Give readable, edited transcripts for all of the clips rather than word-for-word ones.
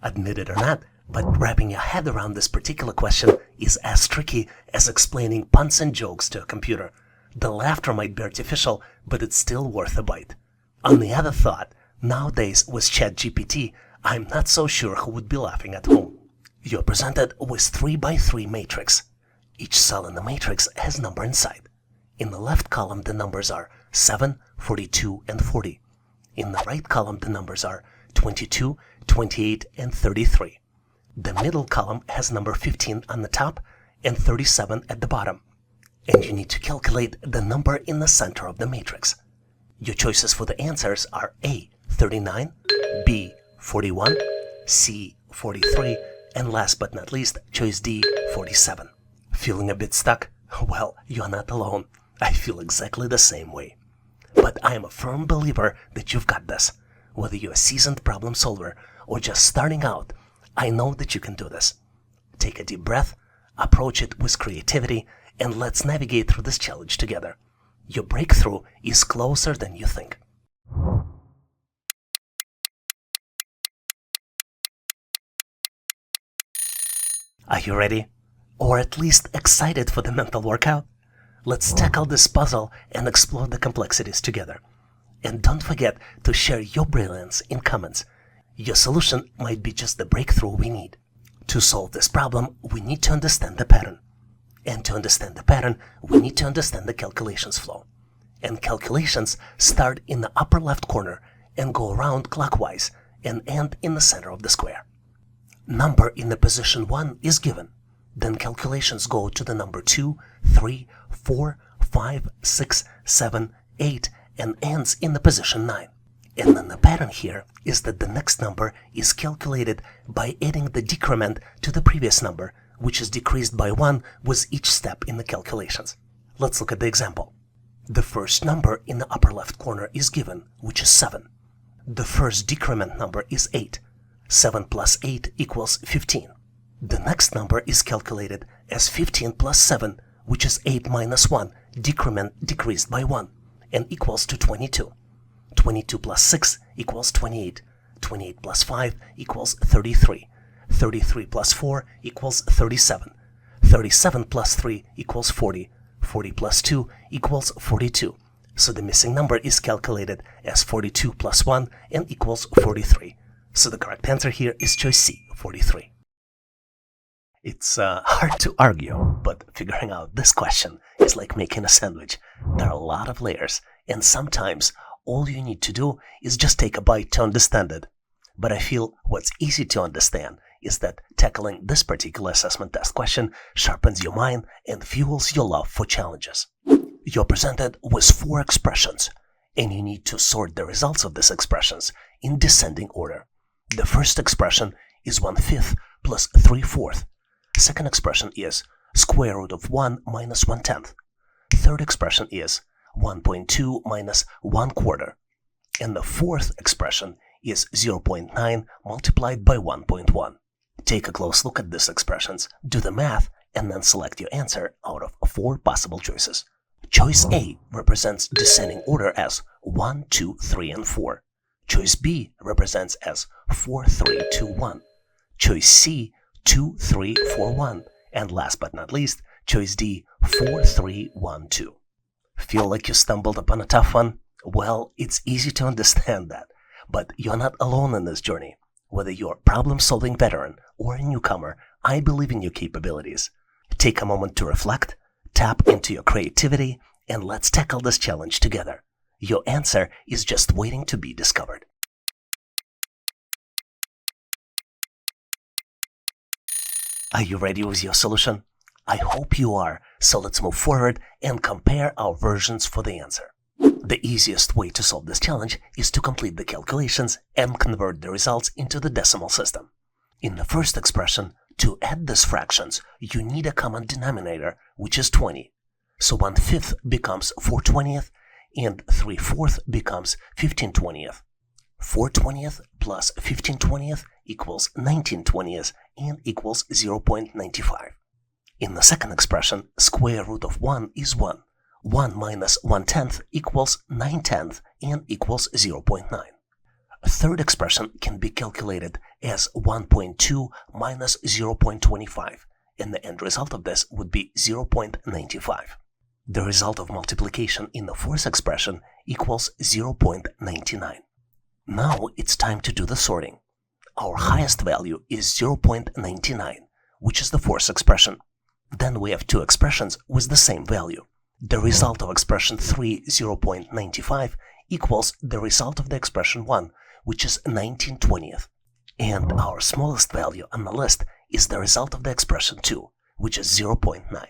Admit it or not, but wrapping your head around this particular question is as tricky as explaining puns and jokes to a computer. The laughter might be artificial, but it's still worth a bite. On the other thought, nowadays with ChatGPT, I'm not so sure who would be laughing at home. You're presented with 3x3 matrix. Each cell in the matrix has a number inside. In the left column, the numbers are 7, 42, and 40. In the right column, the numbers are 22, 28, and 33. The middle column has number 15 on the top and 37 at the bottom. And you need to calculate the number in the center of the matrix. Your choices for the answers are A, 39, B, 41, C, 43, and last but not least, choice D, 47. Feeling a bit stuck? Well, you're not alone. I feel exactly the same way. But I am a firm believer that you've got this. Whether you're a seasoned problem solver or just starting out, I know that you can do this. Take a deep breath, approach it with creativity, and let's navigate through this challenge together. Your breakthrough is closer than you think. Are you ready? Or at least excited for the mental workout? Let's tackle this puzzle and explore the complexities together. And don't forget to share your brilliance in comments. Your solution might be just the breakthrough we need. To solve this problem, we need to understand the pattern. And to understand the pattern, we need to understand the calculations flow. And calculations start in the upper left corner and go around clockwise and end in the center of the square. Number in the position 1 is given. Then calculations go to the number 2, 3, 4, 5, 6, 7, 8, and ends in the position 9. And then the pattern here is that the next number is calculated by adding the decrement to the previous number, which is decreased by 1 with each step in the calculations. Let's look at the example. The first number in the upper left corner is given, which is 7. The first decrement number is 8. 7 plus 8 equals 15. The next number is calculated as 15 plus 7, which is 8 minus 1, decrement decreased by 1, and equals to 22. 22 plus 6 equals 28. 28 plus 5 equals 33. 33 plus 4 equals 37. 37 plus 3 equals 40. 40 plus 2 equals 42. So the missing number is calculated as 42 plus 1 and equals 43. So the correct answer here is choice C, 43. It's hard to argue, but figuring out this question is like making a sandwich. There are a lot of layers, and sometimes all you need to do is just take a bite to understand it. But I feel what's easy to understand is that tackling this particular assessment test question sharpens your mind and fuels your love for challenges. You're presented with 4 expressions, and you need to sort the results of these expressions in descending order. The first expression is 1/5 plus 3/4. Second expression is square root of 1 minus 1/10. Third expression is 1.2 minus 1/4. And the fourth expression is 0.9 multiplied by 1.1. Take a close look at these expressions, do the math, and then select your answer out of 4 possible choices. Choice A represents descending order as 1, 2, 3, and 4. Choice B represents as 4, 3, 2, 1. Choice C, 2, 3, 4, 1. And last but not least, choice D, 4, 3, 1, 2. Feel like you stumbled upon a tough one? Well, it's easy to understand that. But you're not alone in this journey. Whether you're a problem-solving veteran or a newcomer, I believe in your capabilities. Take a moment to reflect, tap into your creativity, and let's tackle this challenge together. Your answer is just waiting to be discovered. Are you ready with your solution? I hope you are, so let's move forward and compare our versions for the answer. The easiest way to solve this challenge is to complete the calculations and convert the results into the decimal system. In the first expression, to add these fractions, you need a common denominator, which is 20. So 1/5 becomes 4/20 and 3/4 becomes 15/20. 4/20 plus 15/20 equals 19/20 and equals 0.95. In the second expression, square root of 1 is 1. 1 minus 1/10 equals 9/10 and equals 0.9. A third expression can be calculated as 1.2 minus 0.25, and the end result of this would be 0.95. The result of multiplication in the fourth expression equals 0.99. Now it's time to do the sorting. Our highest value is 0.99, which is the fourth expression. Then we have two expressions with the same value. The result of expression 3, 0.95, equals the result of the expression 1, which is 19/20th. And our smallest value on the list is the result of the expression 2, which is 0.9.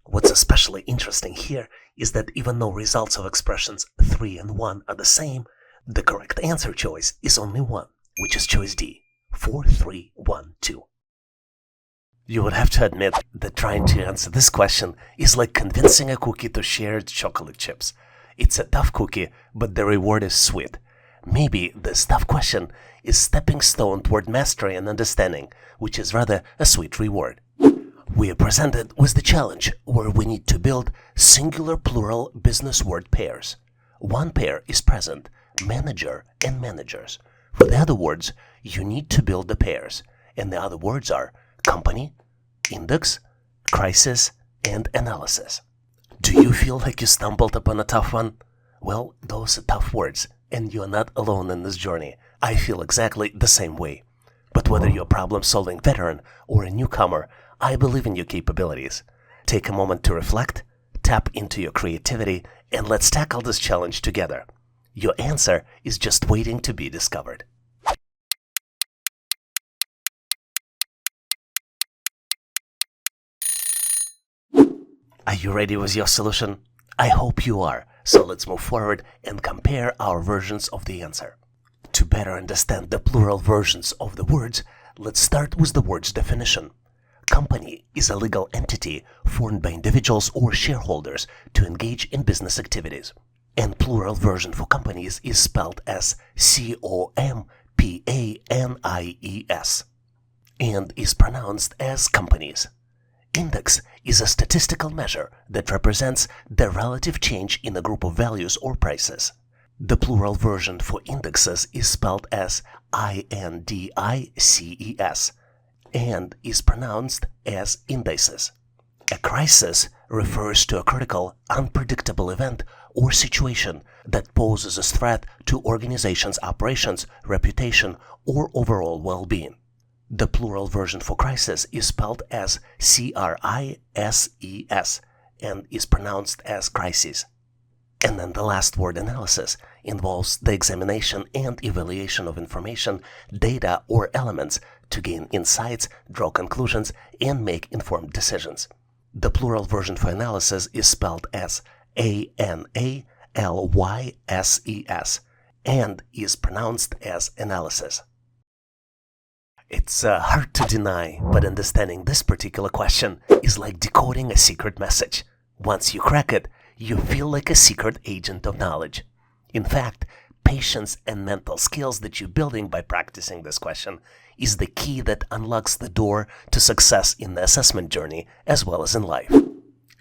What's especially interesting here is that even though results of expressions 3 and 1 are the same, the correct answer choice is only one, which is choice D, 4, 3, 1, 2. You would have to admit that trying to answer this question is like convincing a cookie to share its chocolate chips. It's a tough cookie, but the reward is sweet. Maybe this tough question is stepping stone toward mastery and understanding, which is rather a sweet reward. We are presented with the challenge where we need to build singular plural business word pairs. One pair is present, manager and managers. For the other words, you need to build the pairs, and the other words are company, index, crisis, and analysis. Do you feel like you stumbled upon a tough one? Well, those are tough words, and you are not alone in this journey. I feel exactly the same way. But whether you're a problem-solving veteran or a newcomer, I believe in your capabilities. Take a moment to reflect, tap into your creativity, and let's tackle this challenge together. Your answer is just waiting to be discovered. Are you ready with your solution? I hope you are, so let's move forward and compare our versions of the answer. To better understand the plural versions of the words, let's start with the word's definition. Company is a legal entity formed by individuals or shareholders to engage in business activities. And plural version for companies is spelled as COMPANIES and is pronounced as companies. Index is a statistical measure that represents the relative change in a group of values or prices. The plural version for indexes is spelled as INDICES and is pronounced as indices. A crisis refers to a critical, unpredictable event or situation that poses a threat to organization's operations, reputation, or overall well-being. The plural version for crisis is spelled as CRISES and is pronounced as crises. And then the last word, analysis, involves the examination and evaluation of information, data, or elements to gain insights, draw conclusions, and make informed decisions. The plural version for analysis is spelled as ANALYSES and is pronounced as analysis. It's hard to deny, but understanding this particular question is like decoding a secret message. Once you crack it, you feel like a secret agent of knowledge. In fact, patience and mental skills that you're building by practicing this question is the key that unlocks the door to success in the assessment journey as well as in life.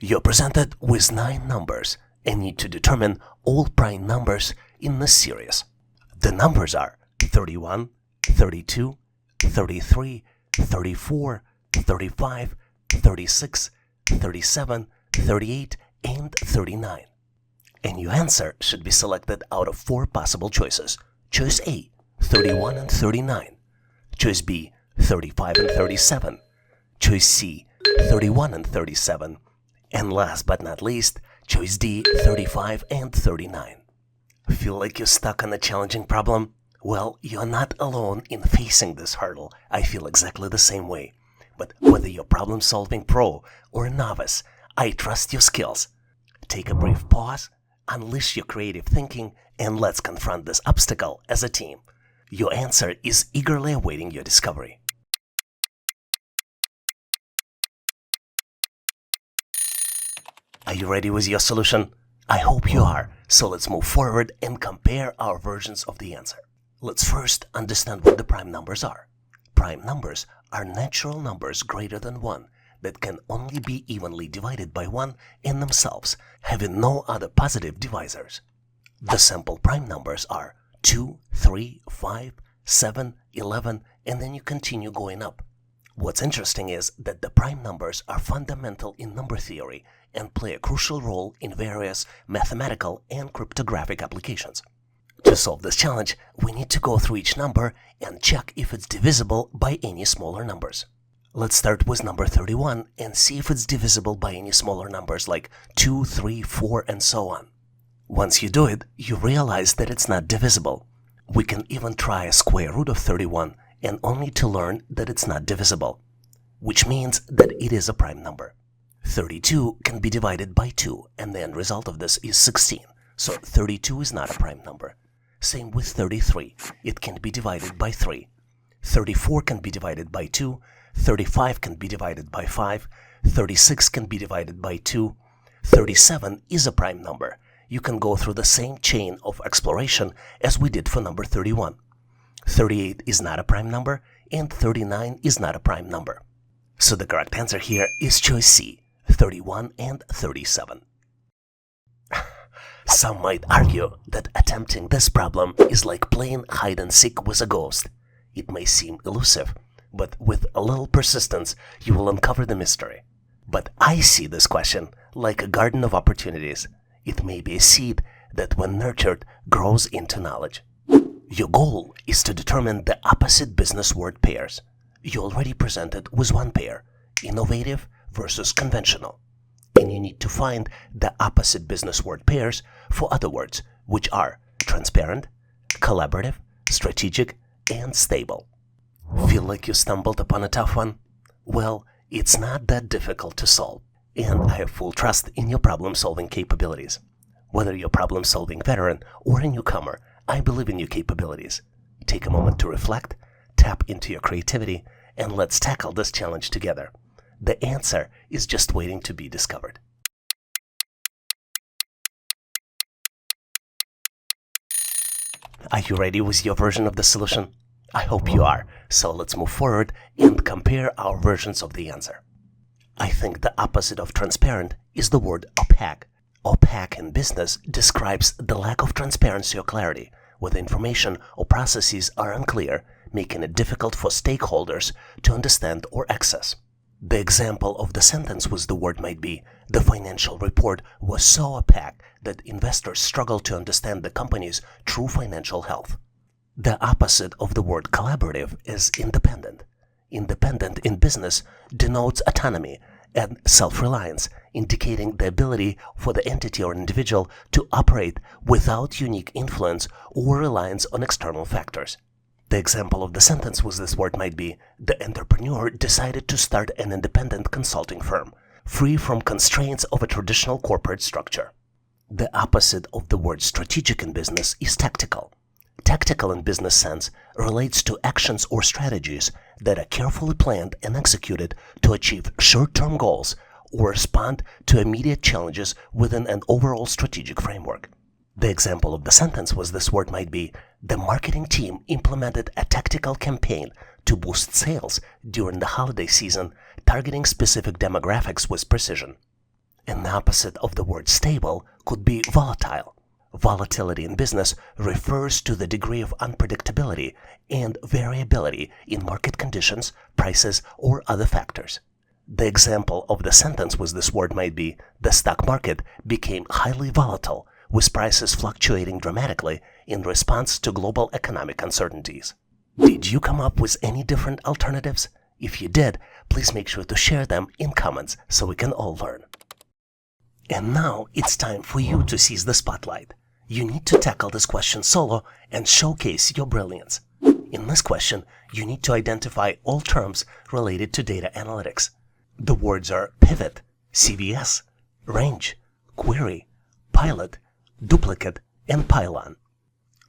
You're presented with 9 numbers and need to determine all prime numbers in this series. The numbers are 31, 32, 33, 34, 35, 36, 37, 38, and 39. And your answer should be selected out of 4 possible choices. Choice A, 31 and 39. Choice B, 35 and 37. Choice C, 31 and 37. And last but not least, choice D, 35 and 39. Feel like you're stuck on a challenging problem? Well, you're not alone in facing this hurdle. I feel exactly the same way. But whether you're problem-solving pro or a novice, I trust your skills. Take a brief pause, unleash your creative thinking, and let's confront this obstacle as a team. Your answer is eagerly awaiting your discovery. Are you ready with your solution? I hope you are, so let's move forward and compare our versions of the answer. Let's first understand what the prime numbers are. Prime numbers are natural numbers greater than 1 that can only be evenly divided by 1 in themselves, having no other positive divisors. The sample prime numbers are 2, 3, 5, 7, 11, and then you continue going up. What's interesting is that the prime numbers are fundamental in number theory and play a crucial role in various mathematical and cryptographic applications. To solve this challenge, we need to go through each number and check if it's divisible by any smaller numbers. Let's start with number 31 and see if it's divisible by any smaller numbers like 2, 3, 4, and so on. Once you do it, you realize that it's not divisible. We can even try a square root of 31 and only to learn that it's not divisible, which means that it is a prime number. 32 can be divided by 2, and the end result of this is 16, so 32 is not a prime number. Same with 33, it can be divided by 3. 34 can be divided by 2, 35 can be divided by 5, 36 can be divided by 2, 37 is a prime number. You can go through the same chain of exploration as we did for number 31. 38 is not a prime number, and 39 is not a prime number. So the correct answer here is choice C, 31 and 37. Some might argue that attempting this problem is like playing hide and seek with a ghost. It may seem elusive, but with a little persistence, you will uncover the mystery. But I see this question like a garden of opportunities. It may be a seed that, when nurtured, grows into knowledge. Your goal is to determine the opposite business word pairs. You already presented with one pair, innovative versus conventional. And you need to find the opposite business word pairs for other words, which are transparent, collaborative, strategic, and stable. Feel like you stumbled upon a tough one? Well, it's not that difficult to solve, and I have full trust in your problem-solving capabilities. Whether you're a problem-solving veteran or a newcomer, I believe in your capabilities. Take a moment to reflect, tap into your creativity, and let's tackle this challenge together. The answer is just waiting to be discovered. Are you ready with your version of the solution? I hope you are, so let's move forward and compare our versions of the answer. I think the opposite of transparent is the word opaque. Opaque in business describes the lack of transparency or clarity, where the information or processes are unclear, making it difficult for stakeholders to understand or access. The example of the sentence with the word might be, the financial report was so opaque that investors struggled to understand the company's true financial health. The opposite of the word collaborative is independent. Independent in business denotes autonomy and self-reliance, indicating the ability for the entity or individual to operate without unique influence or reliance on external factors. The example of the sentence with this word might be, the entrepreneur decided to start an independent consulting firm, free from constraints of a traditional corporate structure. The opposite of the word strategic in business is tactical. Tactical in business sense relates to actions or strategies that are carefully planned and executed to achieve short-term goals or respond to immediate challenges within an overall strategic framework. The example of the sentence was this word might be, the marketing team implemented a tactical campaign to boost sales during the holiday season, targeting specific demographics with precision. And the opposite of the word stable could be volatile. Volatility in business refers to the degree of unpredictability and variability in market conditions, prices, or other factors. The example of the sentence with this word might be, the stock market became highly volatile, with prices fluctuating dramatically in response to global economic uncertainties. Did you come up with any different alternatives? If you did, please make sure to share them in comments so we can all learn. And now it's time for you to seize the spotlight. You need to tackle this question solo and showcase your brilliance. In this question, you need to identify all terms related to data analytics. The words are pivot, CVS, range, query, pilot, duplicate, and pylon.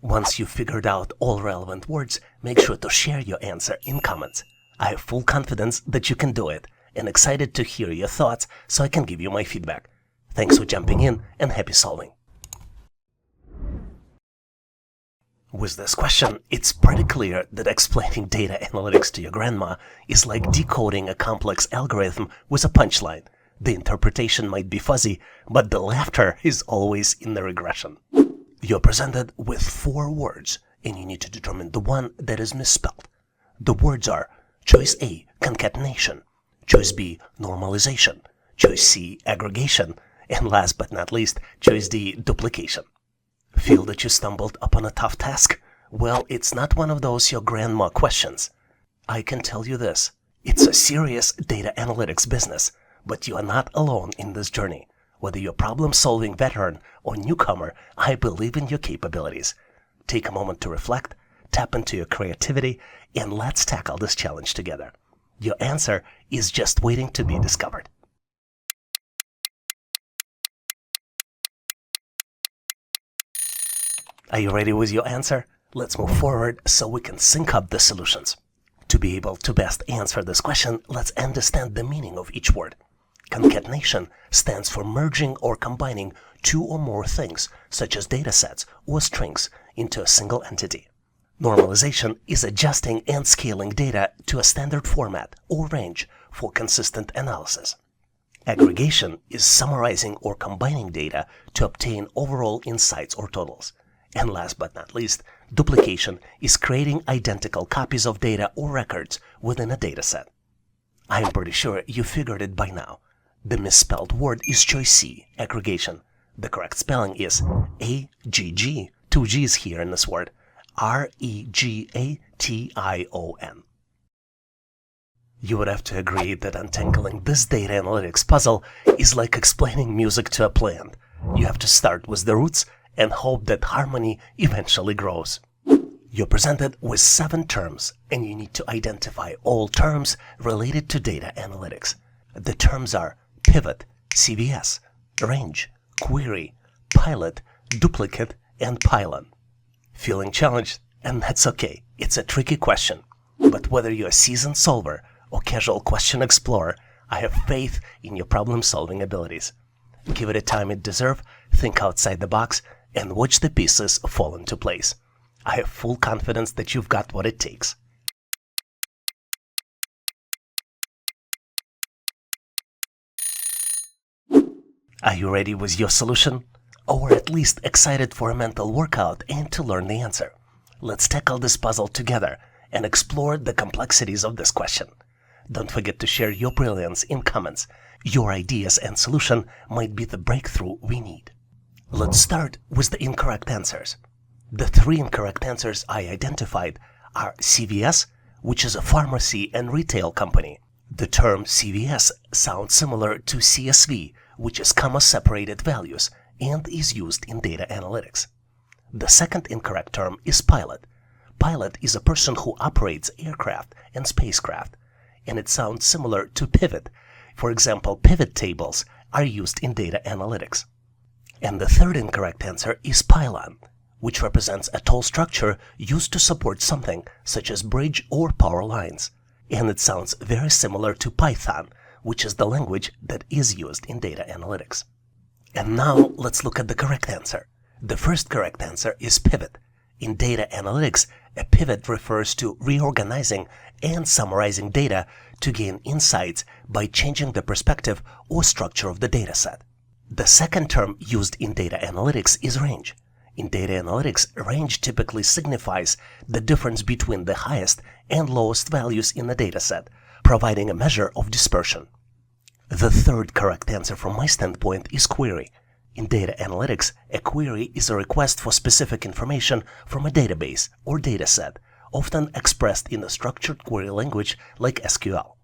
Once you've figured out all relevant words, make sure to share your answer in comments. I have full confidence that you can do it, and excited to hear your thoughts so I can give you my feedback. Thanks for jumping in, and happy solving. With this question, it's pretty clear that explaining data analytics to your grandma is like decoding a complex algorithm with a punchline. The interpretation might be fuzzy, but the laughter is always in the regression. You're presented with 4 words, and you need to determine the one that is misspelled. The words are choice A, concatenation, choice B, normalization, choice C, aggregation, and last but not least, choice D, duplication. Feel that you stumbled upon a tough task? Well, it's not one of those your grandma questions. I can tell you this, it's a serious data analytics business, but you are not alone in this journey. Whether you're a problem-solving veteran or newcomer, I believe in your capabilities. Take a moment to reflect, tap into your creativity, and let's tackle this challenge together. Your answer is just waiting to be discovered. Are you ready with your answer? Let's move forward so we can sync up the solutions. To be able to best answer this question, let's understand the meaning of each word. Concatenation stands for merging or combining 2 or more things, such as datasets or strings, into a single entity. Normalization is adjusting and scaling data to a standard format or range for consistent analysis. Aggregation is summarizing or combining data to obtain overall insights or totals. And last but not least, duplication is creating identical copies of data or records within a dataset. I'm pretty sure you figured it by now. The misspelled word is choice C, aggregation. The correct spelling is A-G-G, 2 G's here in this word, R-E-G-A-T-I-O-N. You would have to agree that untangling this data analytics puzzle is like explaining music to a plant. You have to start with the roots and hope that harmony eventually grows. You're presented with 7 terms, and you need to identify all terms related to data analytics. The terms are pivot, CVS, range, query, pilot, duplicate, and pylon. Feeling challenged? And that's okay. It's a tricky question. But whether you're a seasoned solver or casual question explorer, I have faith in your problem-solving abilities. Give it the time it deserves, think outside the box, and watch the pieces fall into place. I have full confidence that you've got what it takes. Are you ready with your solution? Or at least excited for a mental workout and to learn the answer? Let's tackle this puzzle together and explore the complexities of this question. Don't forget to share your brilliance in comments. Your ideas and solution might be the breakthrough we need. Let's start with the incorrect answers. The 3 incorrect answers I identified are CVS, which is a pharmacy and retail company. The term CVS sounds similar to CSV, which is comma-separated values, and is used in data analytics. The second incorrect term is pilot. Pilot is a person who operates aircraft and spacecraft, and it sounds similar to pivot. For example, pivot tables are used in data analytics. And the third incorrect answer is pylon, which represents a tall structure used to support something, such as bridge or power lines. And it sounds very similar to Python, which is the language that is used in data analytics. And now let's look at the correct answer. The first correct answer is pivot. In data analytics, a pivot refers to reorganizing and summarizing data to gain insights by changing the perspective or structure of the dataset. The second term used in data analytics is range. In data analytics, range typically signifies the difference between the highest and lowest values in the dataset, providing a measure of dispersion. The third correct answer from my standpoint is query. In data analytics, a query is a request for specific information from a database or dataset, often expressed in a structured query language like SQL.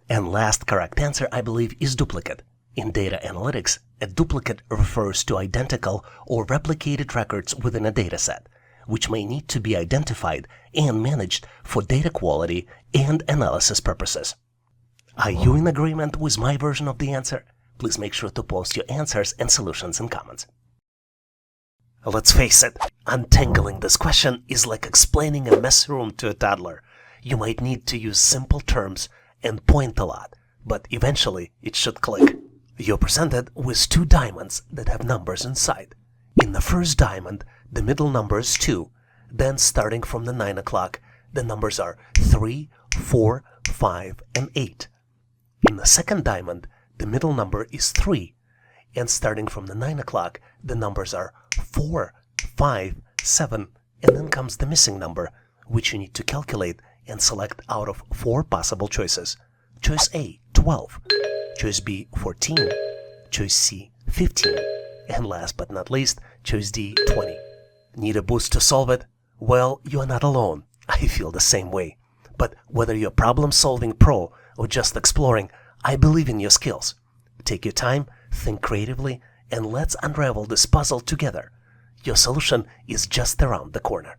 And last correct answer, I believe, is duplicate. In data analytics, a duplicate refers to identical or replicated records within a dataset, which may need to be identified and managed for data quality and analysis purposes. Are you in agreement with my version of the answer? Please make sure to post your answers and solutions in comments. Let's face it, untangling this question is like explaining a messy room to a toddler. You might need to use simple terms and point a lot, but eventually it should click. You're presented with 2 diamonds that have numbers inside. In the first diamond, the middle number is 2. Then starting from the 9 o'clock, the numbers are 3, 4, 5, and 8. In the second diamond, the middle number is 3. And starting from the 9 o'clock, the numbers are 4, 5, 7, and then comes the missing number, which you need to calculate and select out of 4 possible choices. Choice A, 12. Choice B, 14. Choice C, 15. And last but not least, choice D, 20. Need a boost to solve it? Well, you are not alone. I feel the same way. But whether you're problem-solving pro or just exploring, I believe in your skills. Take your time, think creatively, and let's unravel this puzzle together. Your solution is just around the corner.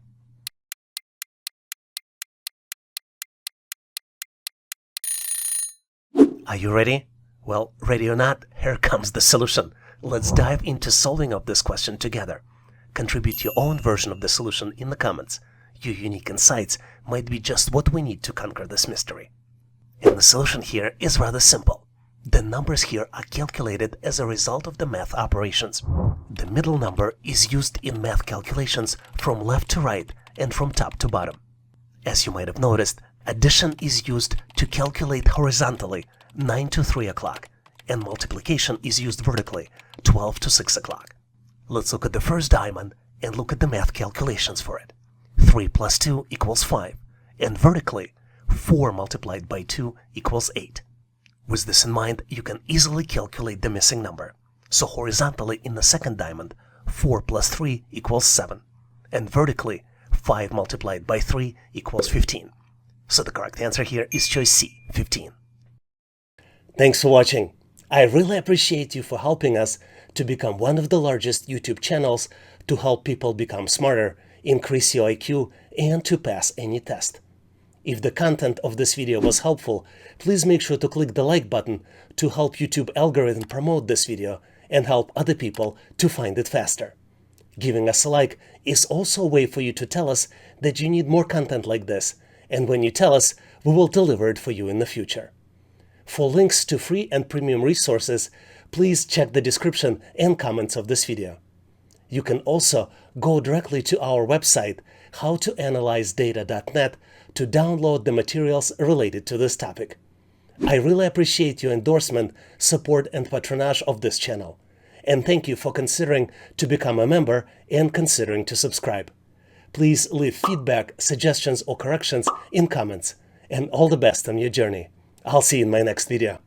Are you ready? Well, ready or not, here comes the solution. Let's dive into solving of this question together. Contribute your own version of the solution in the comments. Your unique insights might be just what we need to conquer this mystery. And the solution here is rather simple. The numbers here are calculated as a result of the math operations. The middle number is used in math calculations from left to right and from top to bottom. As you might have noticed, addition is used to calculate horizontally 9 to 3 o'clock, and multiplication is used vertically 12 to 6 o'clock. Let's look at the first diamond and look at the math calculations for it. 3 plus 2 equals 5, and vertically 4 multiplied by 2 equals 8. With this in mind, you can easily calculate the missing number. So horizontally in the second diamond, 4 plus 3 equals 7, and vertically 5 multiplied by 3 equals 15. So the correct answer here is choice C, 15. Thanks for watching. I really appreciate you for helping us to become one of the largest YouTube channels to help people become smarter, increase your IQ, and to pass any test. If the content of this video was helpful, please make sure to click the like button to help YouTube algorithm promote this video and help other people to find it faster. Giving us a like is also a way for you to tell us that you need more content like this, and when you tell us, we will deliver it for you in the future. For links to free and premium resources, please check the description and comments of this video. You can also go directly to our website, howtoanalyzedata.net, to download the materials related to this topic. I really appreciate your endorsement, support, and patronage of this channel. And thank you for considering to become a member and considering to subscribe. Please leave feedback, suggestions, or corrections in comments. And all the best on your journey. I'll see you in my next video.